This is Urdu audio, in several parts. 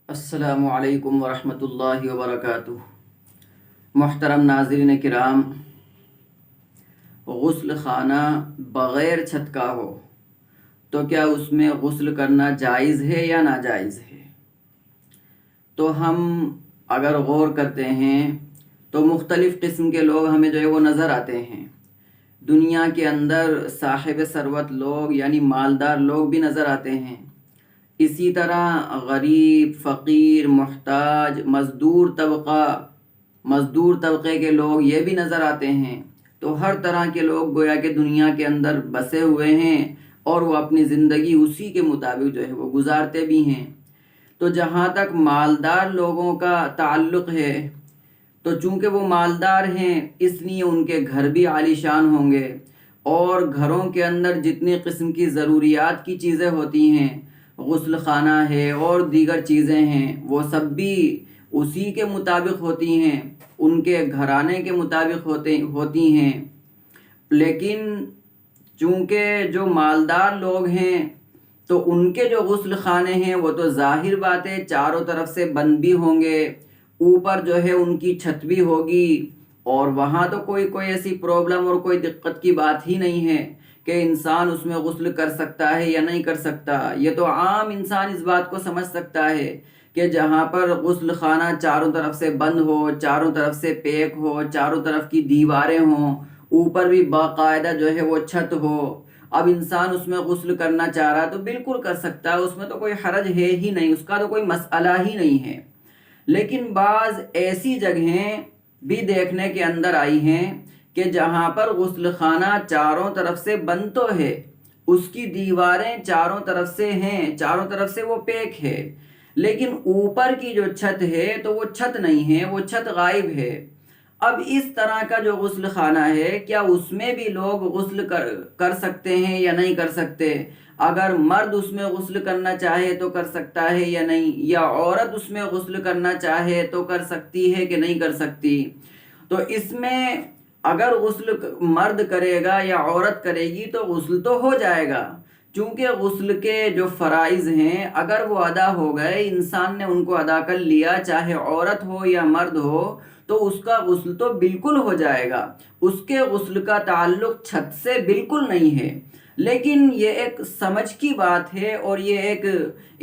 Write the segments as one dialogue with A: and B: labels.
A: السلام علیکم ورحمۃ اللہ وبرکاتہ۔ محترم ناظرین کرام، غسل خانہ بغیر چھت کا ہو تو کیا اس میں غسل کرنا جائز ہے یا ناجائز ہے؟ تو ہم اگر غور کرتے ہیں تو مختلف قسم کے لوگ ہمیں وہ نظر آتے ہیں۔ دنیا کے اندر صاحب ثروت لوگ یعنی مالدار لوگ بھی نظر آتے ہیں، اسی طرح غریب، فقیر، محتاج، مزدور طبقے کے لوگ یہ بھی نظر آتے ہیں۔ تو ہر طرح کے لوگ گویا کہ دنیا کے اندر بسے ہوئے ہیں اور وہ اپنی زندگی اسی کے مطابق وہ گزارتے بھی ہیں۔ تو جہاں تک مالدار لوگوں کا تعلق ہے تو چونکہ وہ مالدار ہیں اس لیے ان کے گھر بھی عالیشان ہوں گے، اور گھروں کے اندر جتنی قسم کی ضروریات کی چیزیں ہوتی ہیں، غسل خانہ ہے اور دیگر چیزیں ہیں، وہ سب بھی اسی کے مطابق ہوتی ہیں، ان کے گھرانے کے مطابق ہوتی ہیں۔ لیکن چونکہ جو مالدار لوگ ہیں تو ان کے جو غسل خانے ہیں وہ تو ظاہر بات ہے چاروں طرف سے بند بھی ہوں گے، اوپر ان کی چھت بھی ہوگی، اور وہاں تو کوئی ایسی پرابلم اور کوئی دقت کی بات ہی نہیں ہے کہ انسان اس میں غسل کر سکتا ہے یا نہیں کر سکتا۔ یہ تو عام انسان اس بات کو سمجھ سکتا ہے کہ جہاں پر غسل خانہ چاروں طرف سے بند ہو، چاروں طرف سے پیک ہو، چاروں طرف کی دیواریں ہوں، اوپر بھی باقاعدہ وہ چھت ہو، اب انسان اس میں غسل کرنا چاہ رہا تو بالکل کر سکتا ہے، اس میں تو کوئی حرج ہے ہی نہیں، اس کا تو کوئی مسئلہ ہی نہیں ہے۔ لیکن بعض ایسی جگہیں بھی دیکھنے کے اندر آئی ہیں کہ جہاں پر غسل خانہ چاروں طرف سے بند تو ہے، اس کی دیواریں چاروں طرف سے ہیں، چاروں طرف سے وہ پیک ہے، لیکن اوپر کی جو چھت ہے تو وہ چھت نہیں ہے، وہ چھت غائب ہے۔ اب اس طرح کا جو غسل خانہ ہے کیا اس میں بھی لوگ غسل کر سکتے ہیں یا نہیں کر سکتے؟ اگر مرد اس میں غسل کرنا چاہے تو کر سکتا ہے یا نہیں، یا عورت اس میں غسل کرنا چاہے تو کر سکتی ہے کہ نہیں کر سکتی؟ تو اس میں اگر غسل مرد کرے گا یا عورت کرے گی تو غسل تو ہو جائے گا، چونکہ غسل کے جو فرائض ہیں اگر وہ ادا ہو گئے، انسان نے ان کو ادا کر لیا، چاہے عورت ہو یا مرد ہو، تو اس کا غسل تو بالکل ہو جائے گا، اس کے غسل کا تعلق چھت سے بالکل نہیں ہے۔ لیکن یہ ایک سمجھ کی بات ہے، اور یہ ایک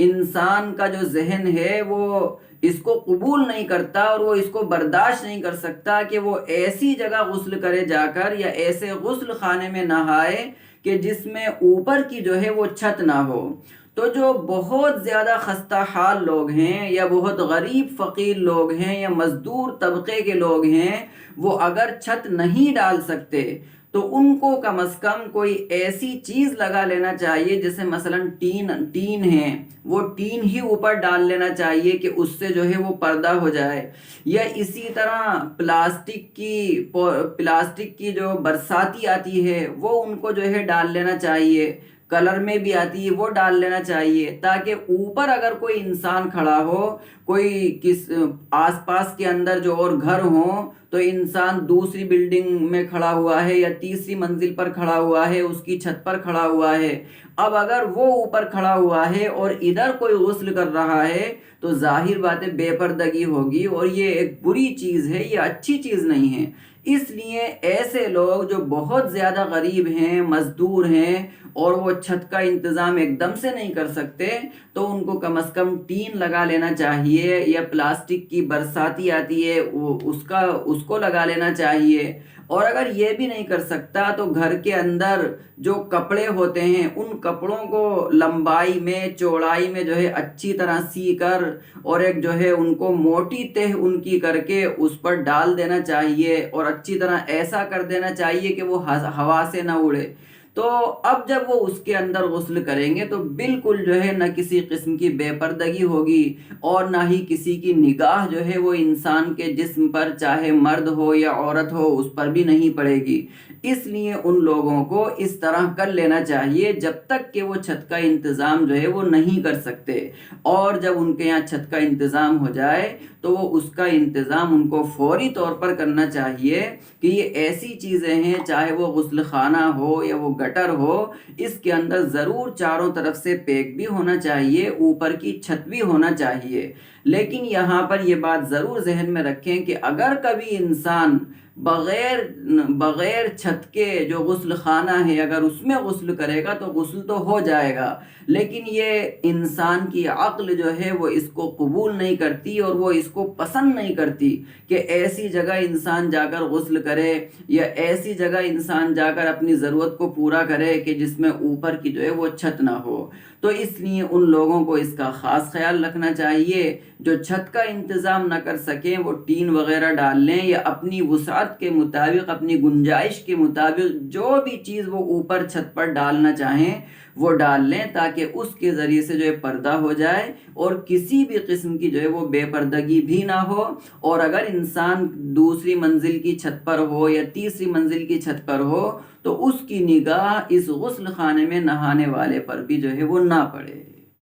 A: انسان کا جو ذہن ہے وہ اس کو قبول نہیں کرتا اور وہ اس کو برداشت نہیں کر سکتا کہ وہ ایسی جگہ غسل کرے جا کر، یا ایسے غسل خانے میں نہائے کہ جس میں اوپر کی وہ چھت نہ ہو۔ تو جو بہت زیادہ خستہ حال لوگ ہیں، یا بہت غریب فقیر لوگ ہیں، یا مزدور طبقے کے لوگ ہیں، وہ اگر چھت نہیں ڈال سکتے تو ان کو کم از کم کوئی ایسی چیز لگا لینا چاہیے، جیسے مثلا ٹین ہے، وہ ٹین ہی اوپر ڈال لینا چاہیے کہ اس سے وہ پردہ ہو جائے، یا اسی طرح پلاسٹک کی جو برساتی آتی ہے وہ ان کو ڈال لینا چاہیے، کلر میں بھی آتی ہے وہ ڈال لینا چاہیے، تاکہ اوپر اگر کوئی انسان کھڑا ہو، کوئی آس پاس کے اندر جو اور گھر ہوں، تو انسان دوسری بلڈنگ میں کھڑا ہوا ہے یا تیسری منزل پر کھڑا ہوا ہے، اس کی چھت پر کھڑا ہوا ہے، اب اگر وہ اوپر کھڑا ہوا ہے اور ادھر کوئی غسل کر رہا ہے تو ظاہر بات ہے بے پردگی ہوگی، اور یہ ایک بری چیز ہے، یہ اچھی چیز نہیں ہے۔ اس لیے ایسے لوگ جو بہت زیادہ غریب ہیں، مزدور ہیں، اور وہ چھت کا انتظام ایک دم سے نہیں کر سکتے، تو ان کو کم از کم ٹین لگا لینا چاہیے، یا پلاسٹک کی برساتی آتی ہے اس کو لگا لینا چاہیے۔ اور اگر یہ بھی نہیں کر سکتا تو گھر کے اندر جو کپڑے ہوتے ہیں ان کپڑوں کو لمبائی میں چوڑائی میں اچھی طرح سی کر، اور ایک ان کو موٹی تہ ان کی کر کے اس پر ڈال دینا چاہیے، اور اچھی طرح ایسا کر دینا چاہیے کہ وہ ہوا سے نہ اڑے۔ تو اب جب وہ اس کے اندر غسل کریں گے تو بالکل نہ کسی قسم کی بے پردگی ہوگی، اور نہ ہی کسی کی نگاہ وہ انسان کے جسم پر، چاہے مرد ہو یا عورت ہو، اس پر بھی نہیں پڑے گی۔ اس لیے ان لوگوں کو اس طرح کر لینا چاہیے جب تک کہ وہ چھت کا انتظام وہ نہیں کر سکتے، اور جب ان کے یہاں چھت کا انتظام ہو جائے تو وہ اس کا انتظام ان کو فوری طور پر کرنا چاہیے کہ یہ ایسی چیزیں ہیں، چاہے وہ غسل خانہ ہو یا وہ گٹر ہو اس کے اندر ضرور چاروں طرف سے پیک بھی ہونا چاہیے، اوپر کی چھت بھی ہونا چاہیے۔ لیکن یہاں پر یہ بات ضرور ذہن میں رکھیں کہ اگر کبھی انسان بغیر چھت کے جو غسل خانہ ہے اگر اس میں غسل کرے گا تو غسل تو ہو جائے گا، لیکن یہ انسان کی عقل جو ہے وہ اس کو قبول نہیں کرتی اور وہ اس کو پسند نہیں کرتی کہ ایسی جگہ انسان جا کر غسل کرے یا ایسی جگہ انسان جا کر اپنی ضرورت کو پورا کرے کہ جس میں اوپر کی جو ہے وہ چھت نہ ہو۔ تو اس لیے ان لوگوں کو اس کا خاص خیال رکھنا چاہیے جو چھت کا انتظام نہ کر سکیں وہ ٹین وغیرہ ڈال لیں یا اپنی وسعت کے مطابق اپنی گنجائش کے مطابق جو بھی چیز وہ اوپر چھت پر ڈالنا چاہیں وہ ڈال لیں تاکہ اس کے ذریعے سے جو ہے پردہ ہو جائے اور کسی بھی قسم کی جو ہے وہ بے پردگی بھی نہ ہو۔ اور اگر انسان دوسری منزل کی چھت پر ہو یا تیسری منزل کی چھت پر ہو تو اس کی نگاہ اس غسل خانے میں نہانے والے پر بھی جو ہے وہ نہ پڑے۔